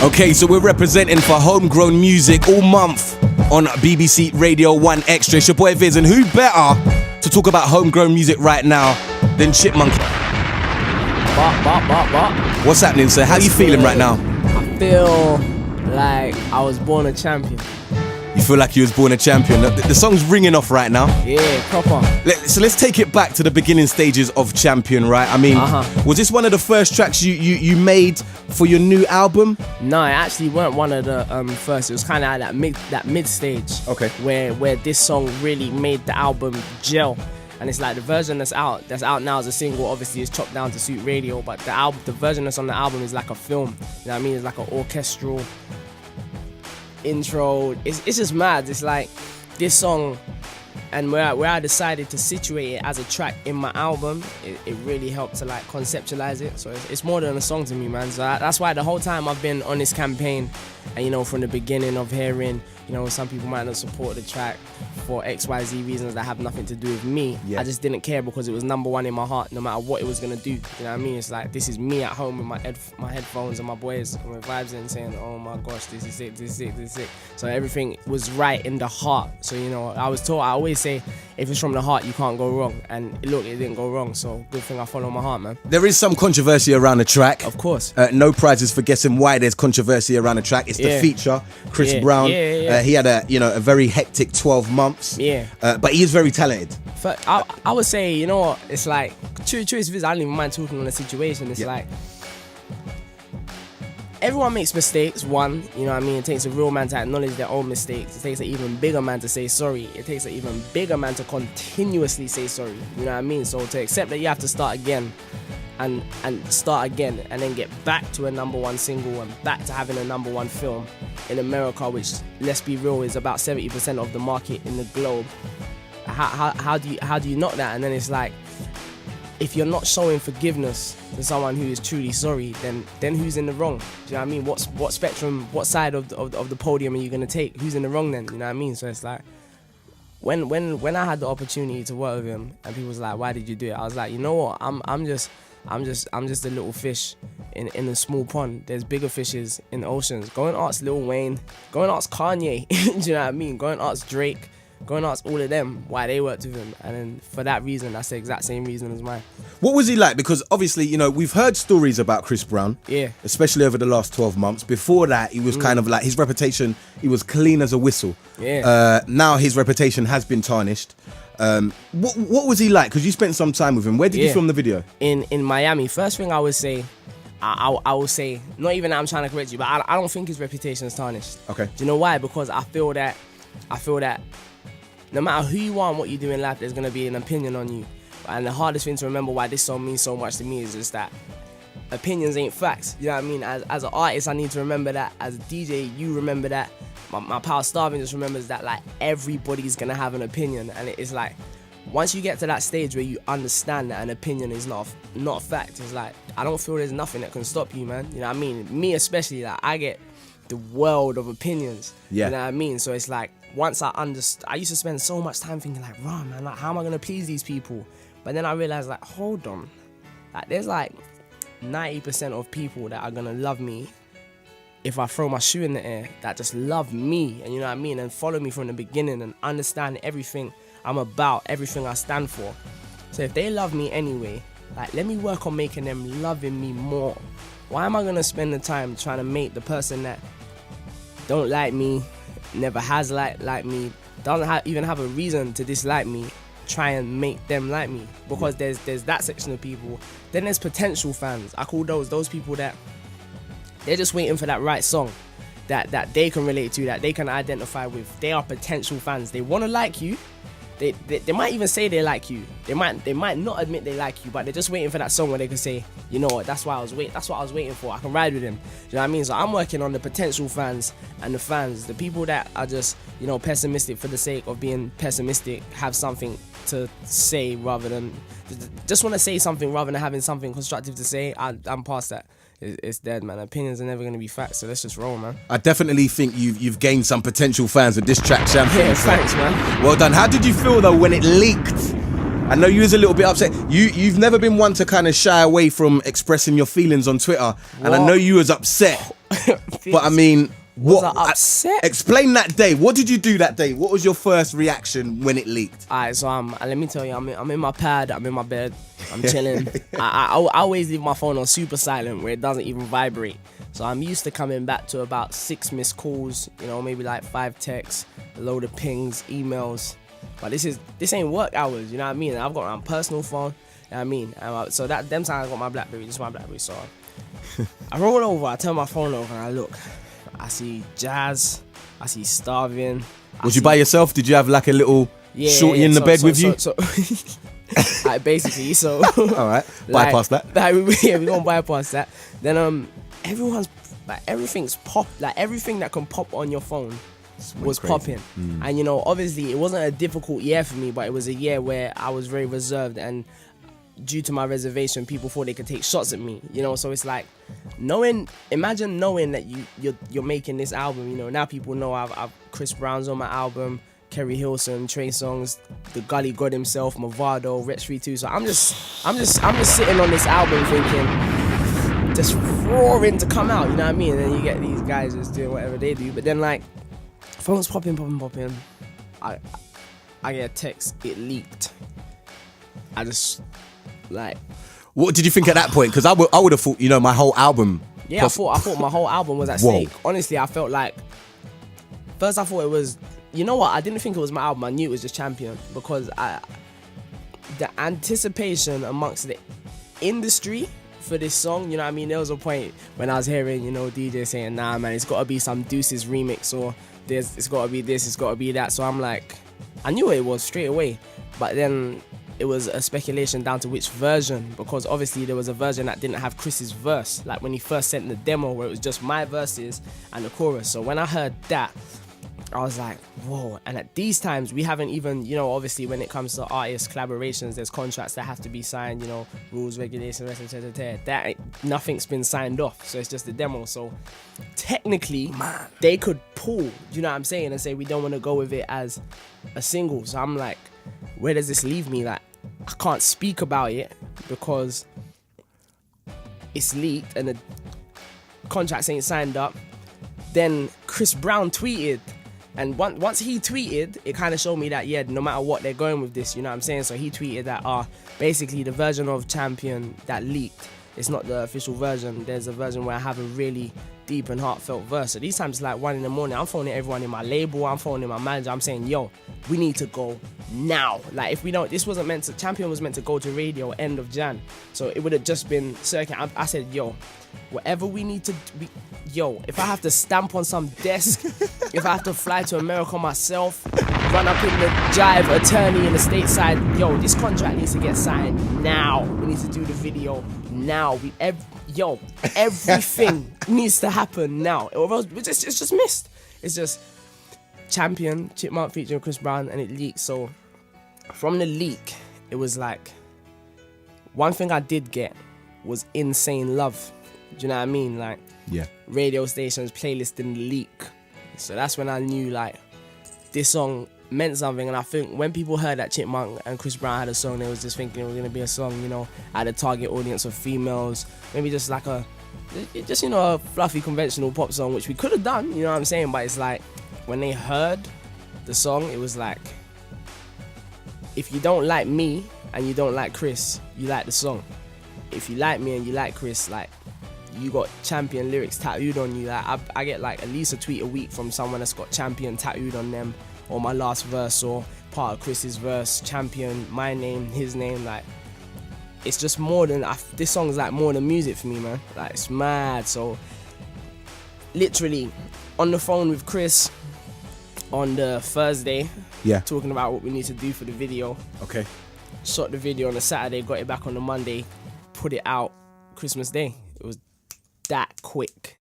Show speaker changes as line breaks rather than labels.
Okay, so we're representing for homegrown music all month on BBC Radio 1 Extra. It's your boy Viz, and who better to talk about homegrown music right now than Chipmunk? What's happening, sir? How you feeling right now?
I feel like I was born a champion.
You feel like you was born a champion. The song's ringing off right now.
Yeah, proper.
So let's take it back to the beginning stages of Champion, right? I mean, was this one of the first tracks you made for your new album?
No, it actually weren't one of the first. It was kind of like that mid stage.
Okay.
Where this song really made the album gel. And it's like the version that's out now as a single, obviously is chopped down to suit radio, but the version that's on the album is like a film. You know what I mean? It's like an orchestral intro. It's just mad. It's like this song, and where I decided to situate it as a track in my album, it really helped to like conceptualize it. So it's more than a song to me, man. So that's why the whole time I've been on this campaign, and you know, from the beginning of hearing, you know, some people might not support the track for XYZ reasons that have nothing to do with me. Yeah. I just didn't care because it was number one in my heart, no matter what it was gonna do. You know what I mean? It's like, this is me at home with my headphones and my boys and my vibes and saying, oh my gosh, this is it, this is it, this is it. So everything was right in the heart. So, you know, I was taught, I always say, if it's from the heart, you can't go wrong. And look, it didn't go wrong. So good thing I follow my heart, man.
There is some controversy around the track.
Of course.
No prizes for guessing why there's controversy around the track. It's the feature, Chris Brown. He had a very hectic 12 months. Yeah. But he is very talented.
I would say, you know what, it's like, truth is, I don't even mind talking on the situation. It's like, everyone makes mistakes, one, you know what I mean? It takes a real man to acknowledge their own mistakes. It takes an even bigger man to say sorry. It takes an even bigger man to continuously say sorry, you know what I mean? So to accept that you have to start again, and start again, and then get back to a number one single and back to having a number one film in America, which, let's be real, is about 70% of the market in the globe. How do you knock that? And then it's like, if you're not showing forgiveness to someone who is truly sorry, then who's in the wrong? Do you know what I mean? What spectrum, what side of the podium are you gonna take? Who's in the wrong then? You know what I mean? So it's like, when I had the opportunity to work with him, and people was like, why did you do it? I was like, you know what? I'm just a little fish in a small pond. There's bigger fishes in the oceans. Go and ask Lil Wayne. Go and ask Kanye. Do you know what I mean? Go and ask Drake. Go and ask all of them why they worked with him. And then for that reason, that's the exact same reason as mine.
What was he like? Because obviously, you know, we've heard stories about Chris Brown. Yeah. Especially over the last 12 months. Before that, he was kind of like, his reputation, he was clean as a whistle. Yeah. Now his reputation has been tarnished. What was he like? Because you spent some time with him. Where did you film the video? In Miami. First thing I would say, I will say, not even that I'm trying to correct you, but I don't think his reputation is tarnished. Okay. Do you know why? Because I feel that no matter who you are and what you do in life, there's going to be an opinion on you. And the hardest thing to remember why this song means so much to me is just that opinions ain't facts. You know what I mean? As an artist, I need to remember that. As a DJ, you remember that. My pal Starving just remembers that, like, everybody's going to have an opinion. And it's like, once you get to that stage where you understand that an opinion is not a fact, it's like, I don't feel there's nothing that can stop you, man. You know what I mean? Me especially, like, I get the world of opinions. Yeah. You know what I mean? So it's like, once I understood, I used to spend so much time thinking like, rah, man, like, how am I gonna please these people? But then I realized, like, hold on, like, there's like 90% of people that are gonna love me if I throw my shoe in the air, that just love me, and you know what I mean, and follow me from the beginning and understand everything I'm about, everything I stand for. So if they love me anyway, like, let me work on making them loving me more. Why am I gonna spend the time trying to make the person that don't like me, never has like me, doesn't even have a reason to dislike me, try and make them like me? Because there's that section of people. Then there's potential fans. I call those people that they're just waiting for that right song that they can relate to, that they can identify with. They are potential fans. They want to like you. They might even say they like you. They might not admit they like you, but they're just waiting for that song where they can say, you know what, that's what I was waiting for. I can ride with him. Do you know what I mean? So I'm working on the potential fans and the fans, the people that are just, you know, pessimistic for the sake of being pessimistic, have something to say rather than just want to say something rather than having something constructive to say. I'm past that. It's dead, man. Opinions are never going to be facts, so let's just roll, man. I definitely think you've gained some potential fans with this track, Champion. Yeah, thanks, man. Well done. How did you feel, though, when it leaked? I know you was a little bit upset. You've never been one to kind of shy away from expressing your feelings on Twitter, and I know you was upset
But I mean,
Was I upset?
Explain that day. What did you do that day? What was your first reaction when it leaked?
Alright, so let me tell you, I'm in my pad, I'm in my bed, I'm chilling. I always leave my phone on super silent where it doesn't even vibrate. So I'm used to coming back to about 6 missed calls, you know, maybe like 5 texts, a load of pings, emails. But this ain't work hours, you know what I mean? I've got my personal phone, you know what I mean? So that them times I got my BlackBerry, this is my BlackBerry. So I roll over, I turn my phone over, and I look. I see Jazz, I see Starving.
Was you by yourself? Did you have like a little shorty in the bed with you?
Like basically, so.
All right, bypass that.
We won't bypass that. Then everyone's like everything's pop, like everything that can pop on your phone was popping. And you know, obviously it wasn't a difficult year for me, but it was a year where I was very reserved, and due to my reservation, people thought they could take shots at me, you know. So it's like imagine knowing that you're making this album, you know. Now people know I've Chris Brown's on my album, Kerry Hilson, Trey Songz, the Gully God himself, Movado, Rich 32. So I'm just sitting on this album thinking, just roaring to come out, you know what I mean? And then you get these guys just doing whatever they do, but then like phone's popping. I get a text, it leaked. I just like.
What did you think at that point? Because I would have thought, you know, my whole album.
Yeah, I thought my whole album was at stake. Honestly, I felt like first I thought it was. You know what? I didn't think it was my album. I knew it was just Champion, because the anticipation amongst the industry for this song, you know what I mean? There was a point when I was hearing, you know, DJ saying, nah, man, it's got to be some Deuces remix, or it's got to be this, it's got to be that. So I'm like, I knew what it was straight away. But then it was a speculation down to which version, because obviously there was a version that didn't have Chris's verse, like when he first sent the demo where it was just my verses and the chorus. So when I heard that, I was like, whoa. And at these times, we haven't even, you know, obviously when it comes to artist collaborations, there's contracts that have to be signed, you know, rules, regulations, that nothing's been signed off. So it's just a demo. So technically, they could pull, you know what I'm saying, and say we don't want to go with it as a single. So I'm like, where does this leave me? Like, I can't speak about it because it's leaked and the contracts ain't signed up. Then Chris Brown tweeted, and once he tweeted, it kind of showed me that, yeah, no matter what, they're going with this, you know what I'm saying? So he tweeted that basically the version of Champion that leaked, it's not the official version. There's a version where I have a really deep and heartfelt verse. So these times it's like 1 in the morning, I'm phoning everyone in my label, I'm phoning my manager, I'm saying, yo, we need to go now. Like, if we don't, this wasn't meant to, Champion was meant to go to radio end of Jan. So it would have just been circuit. I said, yo, whatever we need to, if I have to stamp on some desk, if I have to fly to America myself, run up in the Jive attorney in the stateside, yo, this contract needs to get signed now. We need to do the video now. Everything needs to happen now. Or else it's just missed. It's just Champion, Chipmunk featuring Chris Brown, and it leaked. So from the leak, it was like, one thing I did get was insane love. Do you know what I mean? Like,
yeah,
radio stations playlisting the leak. So that's when I knew, like, this song meant something. And I think when people heard that Chipmunk and Chris Brown had a song, they was just thinking it was gonna be a song, you know, at a target audience of females, maybe just like a fluffy conventional pop song, which we could have done, you know what I'm saying? But it's like, when they heard the song, it was like, if you don't like me and you don't like Chris, you like the song. If you like me and you like Chris, like, you got Champion lyrics tattooed on you. Like, I get like at least a tweet a week from someone that's got Champion tattooed on them, or my last verse, or part of Chris's verse, Champion, my name, his name. Like, it's just more than, this song's like more than music for me, man. Like, it's mad. So literally on the phone with Chris on the Thursday,
yeah,
talking about what we need to do for the video.
Okay.
Shot the video on the Saturday, got it back on the Monday, put it out Christmas Day. It was that quick.